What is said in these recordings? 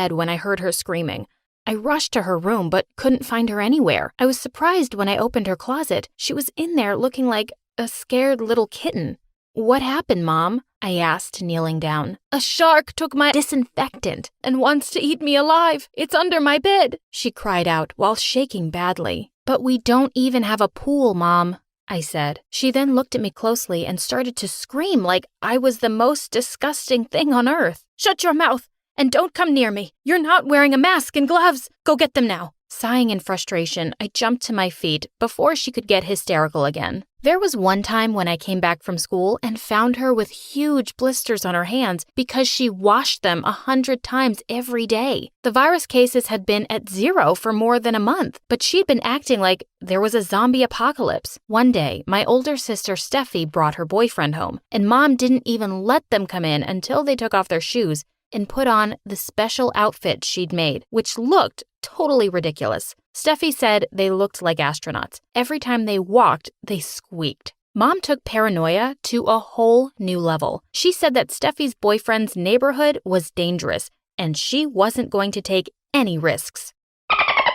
when I heard her screaming. I rushed to her room but couldn't find her anywhere. I was surprised when I opened her closet. She was in there looking like a scared little kitten. "What happened, Mom?" I asked, kneeling down. "A shark took my disinfectant and wants to eat me alive. It's under my bed," she cried out while shaking badly. "But we don't even have a pool, Mom," I said. She then looked at me closely and started to scream like I was the most disgusting thing on earth. "Shut your mouth and don't come near me. You're not wearing a mask and gloves. Go get them now." Sighing in frustration, I jumped to my feet before she could get hysterical again. There was one time when I came back from school and found her with huge blisters on her hands because she washed them 100 times every day. The virus cases had been at 0 for more than a month, but she'd been acting like there was a zombie apocalypse. One day, my older sister Steffi brought her boyfriend home, and Mom didn't even let them come in until they took off their shoes and put on the special outfit she'd made, which looked totally ridiculous. Steffi said they looked like astronauts. Every time they walked, they squeaked. Mom took paranoia to a whole new level. She said that Steffi's boyfriend's neighborhood was dangerous, and she wasn't going to take any risks.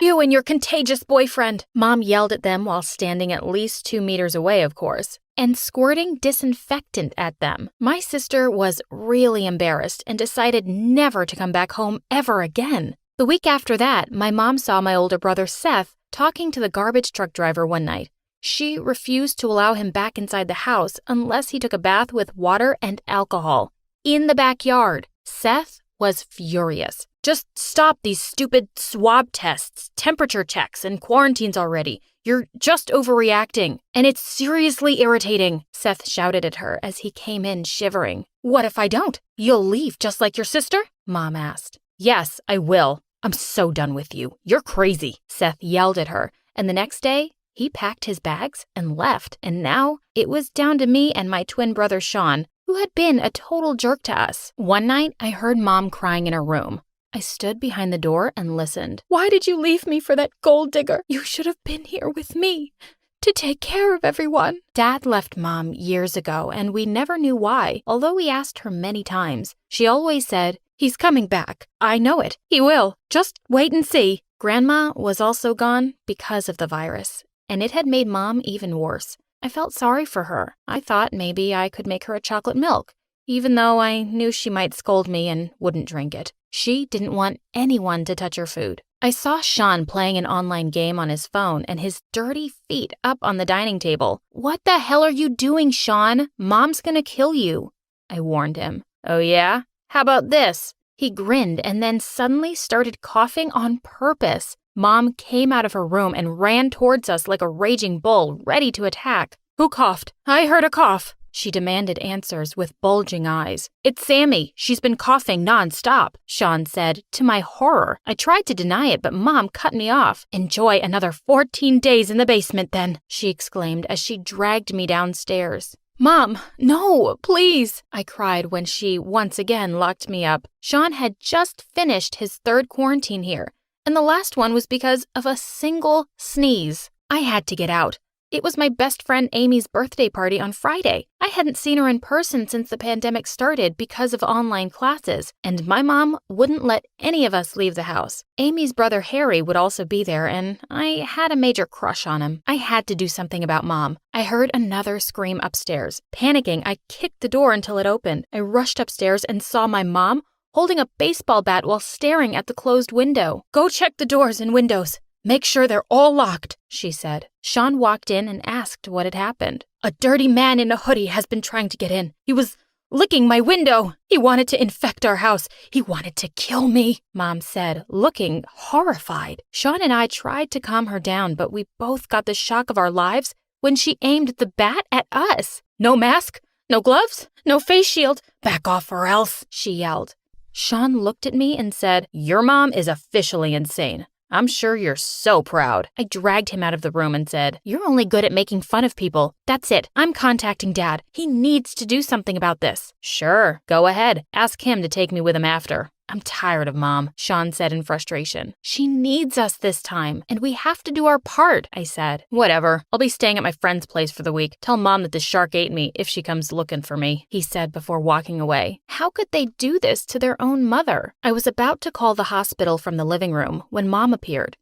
"You and your contagious boyfriend," Mom yelled at them while standing at least 2 meters away, of course, and squirting disinfectant at them. My sister was really embarrassed and decided never to come back home ever again. The week after that, my mom saw my older brother Seth talking to the garbage truck driver one night. She refused to allow him back inside the house unless he took a bath with water and alcohol in the backyard. Seth was furious. "Just stop these stupid swab tests, temperature checks, and quarantines already. You're just overreacting, and it's seriously irritating," Seth shouted at her as he came in shivering. "What if I don't? You'll leave just like your sister?" Mom asked. "Yes, I will. I'm so done with you. You're crazy," Seth yelled at her, and the next day, he packed his bags and left, and now it was down to me and my twin brother Sean, who had been a total jerk to us. One night, I heard Mom crying in her room. I stood behind the door and listened. "Why did you leave me for that gold digger? You should have been here with me to take care of everyone." Dad left Mom years ago, and we never knew why, although we asked her many times. She always said, "He's coming back. I know it. He will. Just wait and see." Grandma was also gone because of the virus, and it had made Mom even worse. I felt sorry for her. I thought maybe I could make her a chocolate milk, even though I knew she might scold me and wouldn't drink it. She didn't want anyone to touch her food. I saw Sean playing an online game on his phone and his dirty feet up on the dining table. "What the hell are you doing, Sean? Mom's gonna kill you," I warned him. "Oh yeah? How about this?" He grinned and then suddenly started coughing on purpose. Mom came out of her room and ran towards us like a raging bull, ready to attack. "Who coughed? I heard a cough." She demanded answers with bulging eyes. "It's Sammy. She's been coughing nonstop," Sean said. To my horror, I tried to deny it, but Mom cut me off. "Enjoy another 14 days in the basement then," she exclaimed as she dragged me downstairs. "Mom, no, please," I cried when she once again locked me up. Sean had just finished his 3rd quarantine here, and the last one was because of a single sneeze. I had to get out. It was my best friend Amy's birthday party on Friday. I hadn't seen her in person since the pandemic started because of online classes, and my mom wouldn't let any of us leave the house. Amy's brother Harry would also be there, and I had a major crush on him. I had to do something about Mom. I heard another scream upstairs. Panicking, I kicked the door until it opened. I rushed upstairs and saw my mom holding a baseball bat while staring at the closed window. "Go check the doors and windows. Make sure they're all locked," she said. Sean walked in and asked what had happened. "A dirty man in a hoodie has been trying to get in. He was licking my window. He wanted to infect our house. He wanted to kill me," Mom said, looking horrified. Sean and I tried to calm her down, but we both got the shock of our lives when she aimed the bat at us. "No mask, no gloves, no face shield. Back off or else," she yelled. Sean looked at me and said, "Your mom is officially insane. I'm sure you're so proud." I dragged him out of the room and said, "You're only good at making fun of people. That's it. I'm contacting Dad. He needs to do something about this." "Sure, go ahead. Ask him to take me with him after." I'm tired of Mom, Sean said in frustration. She needs us this time, and we have to do our part, I said. Whatever. I'll be staying at my friend's place for the week. Tell Mom that the shark ate me if she comes looking for me, he said before walking away. How could they do this to their own mother? I was about to call the hospital from the living room when Mom appeared.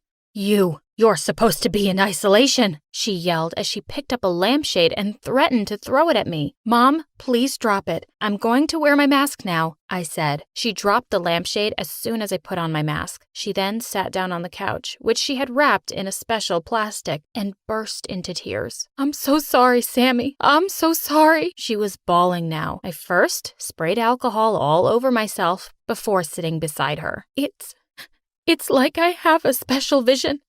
You're supposed to be in isolation, she yelled as she picked up a lampshade and threatened to throw it at me. Mom, please drop it. I'm going to wear my mask now, I said. She dropped the lampshade as soon as I put on my mask. She then sat down on the couch, which she had wrapped in a special plastic, and burst into tears. I'm so sorry, Sammy. I'm so sorry. She was bawling now. I first sprayed alcohol all over myself before sitting beside her. It's like I have a special vision,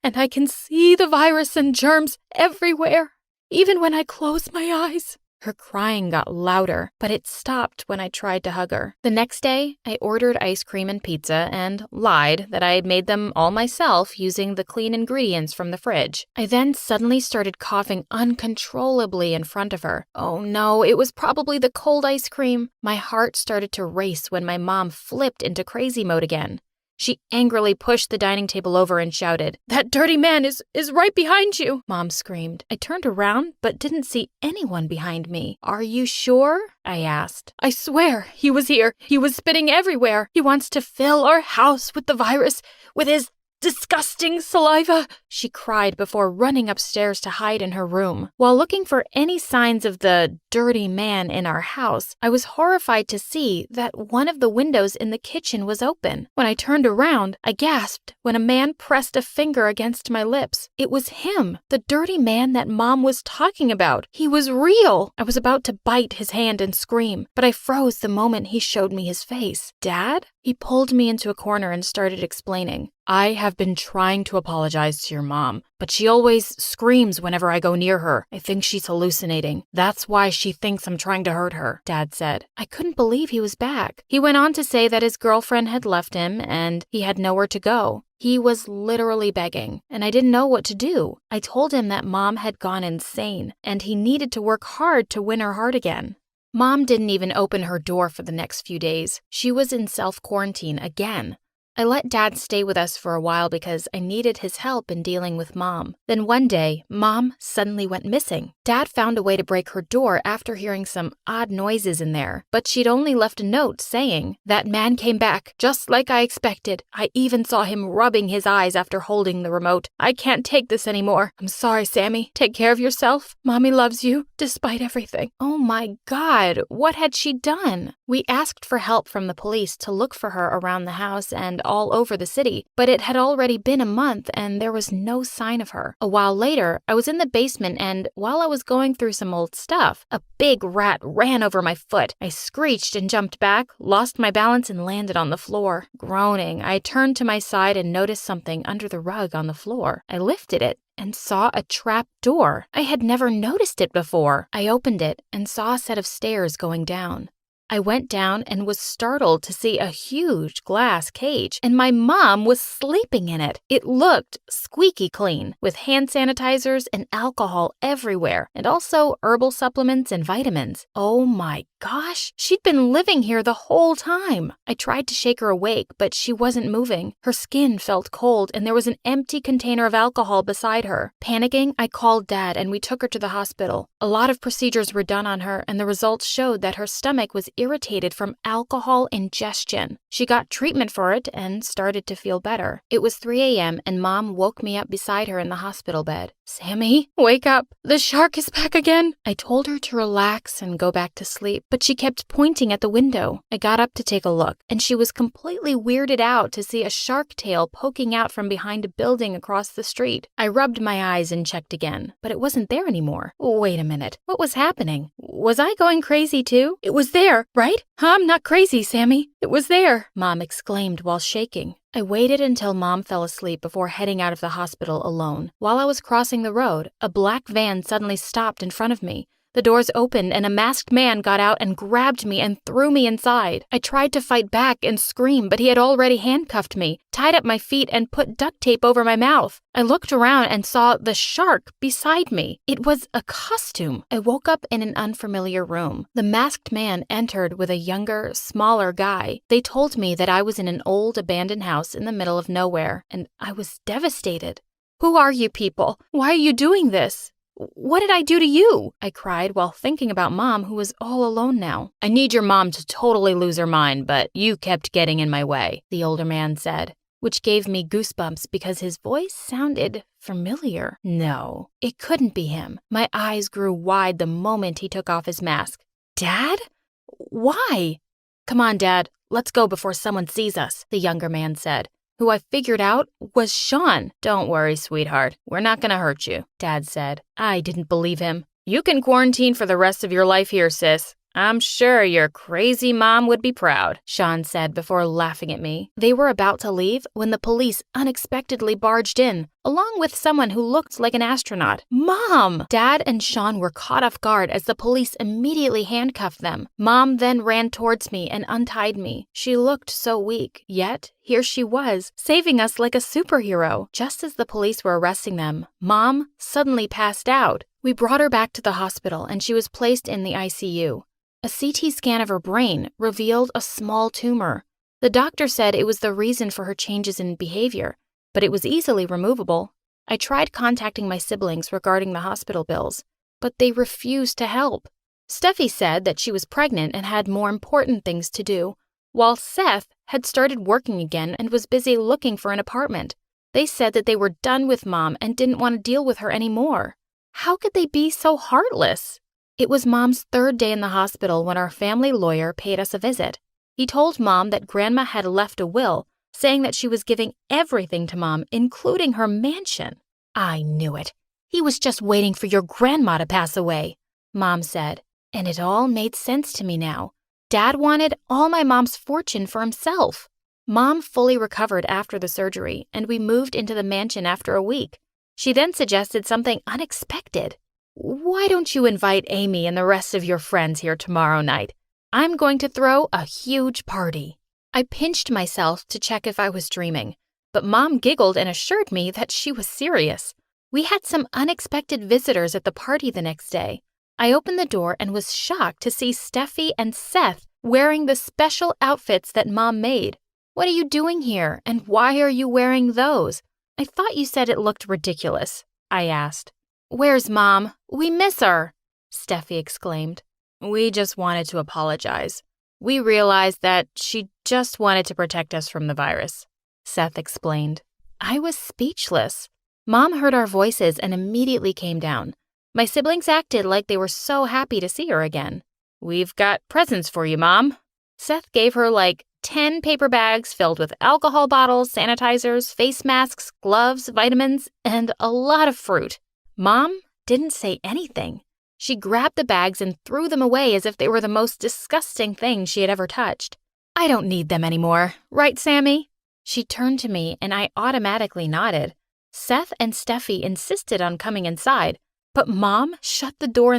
and I can see the virus and germs everywhere, even when I close my eyes. Her crying got louder, but it stopped when I tried to hug her. The next day, I ordered ice cream and pizza and lied that I had made them all myself using the clean ingredients from the fridge. I then suddenly started coughing uncontrollably in front of her. Oh no, it was probably the cold ice cream. My heart started to race when my mom flipped into crazy mode again. She angrily pushed the dining table over and shouted, "That dirty man is right behind you!" Mom screamed. I turned around but didn't see anyone behind me. Are you sure? I asked. I swear, he was here. He was spitting everywhere. He wants to fill our house with the virus, with his disgusting saliva, she cried before running upstairs to hide in her room. While looking for any signs of the dirty man in our house, I was horrified to see that one of the windows in the kitchen was open. When I turned around, I gasped when a man pressed a finger against my lips. It was him, the dirty man that Mom was talking about. He was real. I was about to bite his hand and scream, but I froze the moment he showed me his face. Dad? He pulled me into a corner and started explaining. I have been trying to apologize to your mom, but she always screams whenever I go near her. I think she's hallucinating. That's why she thinks I'm trying to hurt her, Dad said. I couldn't believe he was back. He went on to say that his girlfriend had left him and he had nowhere to go. He was literally begging, and I didn't know what to do. I told him that Mom had gone insane, and he needed to work hard to win her heart again. Mom didn't even open her door for the next few days. She was in self-quarantine again. I let Dad stay with us for a while because I needed his help in dealing with Mom. Then one day, Mom suddenly went missing. Dad found a way to break her door after hearing some odd noises in there, but she'd only left a note saying, "That man came back, just like I expected. I even saw him rubbing his eyes after holding the remote. I can't take this anymore. I'm sorry, Sammy. Take care of yourself. Mommy loves you, despite everything." Oh my God, what had she done? We asked for help from the police to look for her around the house and all over the city, but it had already been a month and there was no sign of her. A while later, I was in the basement and while I was going through some old stuff, a big rat ran over my foot. I screeched and jumped back, lost my balance and landed on the floor. Groaning, I turned to my side and noticed something under the rug on the floor. I lifted it and saw a trap door. I had never noticed it before. I opened it and saw a set of stairs going down. I went down and was startled to see a huge glass cage, and my mom was sleeping in it. It looked squeaky clean, with hand sanitizers and alcohol everywhere, and also herbal supplements and vitamins. Oh my gosh, she'd been living here the whole time. I tried to shake her awake, but she wasn't moving. Her skin felt cold, and there was an empty container of alcohol beside her. Panicking, I called Dad, and we took her to the hospital. A lot of procedures were done on her, and the results showed that her stomach was irritated from alcohol ingestion. She got treatment for it and started to feel better. It was 3 a.m. and Mom woke me up beside her in the hospital bed. "Sammy, wake up. The shark is back again." I told her to relax and go back to sleep, but she kept pointing at the window. I got up to take a look, and she was completely weirded out to see a shark tail poking out from behind a building across the street. I rubbed my eyes and checked again, but it wasn't there anymore. Wait a minute. What was happening? Was I going crazy too? It was there, right? I'm not crazy, Sammy. It was there, Mom exclaimed while shaking. I waited until Mom fell asleep before heading out of the hospital alone. While I was crossing the road, a black van suddenly stopped in front of me. The doors opened and a masked man got out and grabbed me and threw me inside. I tried to fight back and scream, but he had already handcuffed me, tied up my feet, and put duct tape over my mouth. I looked around and saw the shark beside me. It was a costume. I woke up in an unfamiliar room. The masked man entered with a younger, smaller guy. They told me that I was in an old abandoned house in the middle of nowhere, and I was devastated. "Who are you people? Why are you doing this? What did I do to you?" I cried while thinking about Mom, who was all alone now. "I need your mom to totally lose her mind, but you kept getting in my way," the older man said, which gave me goosebumps because his voice sounded familiar. No, it couldn't be him. My eyes grew wide the moment he took off his mask. "Dad? Why?" "Come on, Dad. Let's go before someone sees us," the younger man said, who I figured out was Sean. "Don't worry, sweetheart. We're not going to hurt you," Dad said. I didn't believe him. "You can quarantine for the rest of your life here, sis. I'm sure your crazy mom would be proud," Sean said before laughing at me. They were about to leave when the police unexpectedly barged in, along with someone who looked like an astronaut. "Mom!" Dad and Sean were caught off guard as the police immediately handcuffed them. Mom then ran towards me and untied me. She looked so weak, yet here she was, saving us like a superhero. Just as the police were arresting them, Mom suddenly passed out. We brought her back to the hospital and she was placed in the ICU. A CT scan of her brain revealed a small tumor. The doctor said it was the reason for her changes in behavior, but it was easily removable. I tried contacting my siblings regarding the hospital bills, but they refused to help. Steffi said that she was pregnant and had more important things to do, while Seth had started working again and was busy looking for an apartment. They said that they were done with Mom and didn't want to deal with her anymore. How could they be so heartless? It was Mom's third day in the hospital when our family lawyer paid us a visit. He told Mom that Grandma had left a will, saying that she was giving everything to Mom, including her mansion. "I knew it. He was just waiting for your grandma to pass away," Mom said, and it all made sense to me now. Dad wanted all my mom's fortune for himself. Mom fully recovered after the surgery, and we moved into the mansion after a week. She then suggested something unexpected. "Why don't you invite Amy and the rest of your friends here tomorrow night? I'm going to throw a huge party." I pinched myself to check if I was dreaming, but Mom giggled and assured me that she was serious. We had some unexpected visitors at the party the next day. I opened the door and was shocked to see Steffi and Seth wearing the special outfits that Mom made. "What are you doing here, and why are you wearing those? I thought you said it looked ridiculous," I asked. "Where's Mom? We miss her," Steffi exclaimed. "We just wanted to apologize. We realized that she just wanted to protect us from the virus," Seth explained. I was speechless. Mom heard our voices and immediately came down. My siblings acted like they were so happy to see her again. "We've got presents for you, Mom." Seth gave her like 10 paper bags filled with alcohol bottles, sanitizers, face masks, gloves, vitamins, and a lot of fruit. Mom didn't say anything. She grabbed the bags and threw them away as if they were the most disgusting thing she had ever touched. "I don't need them anymore, right, Sammy?" She turned to me and I automatically nodded. Seth and Steffi insisted on coming inside, but Mom shut the door in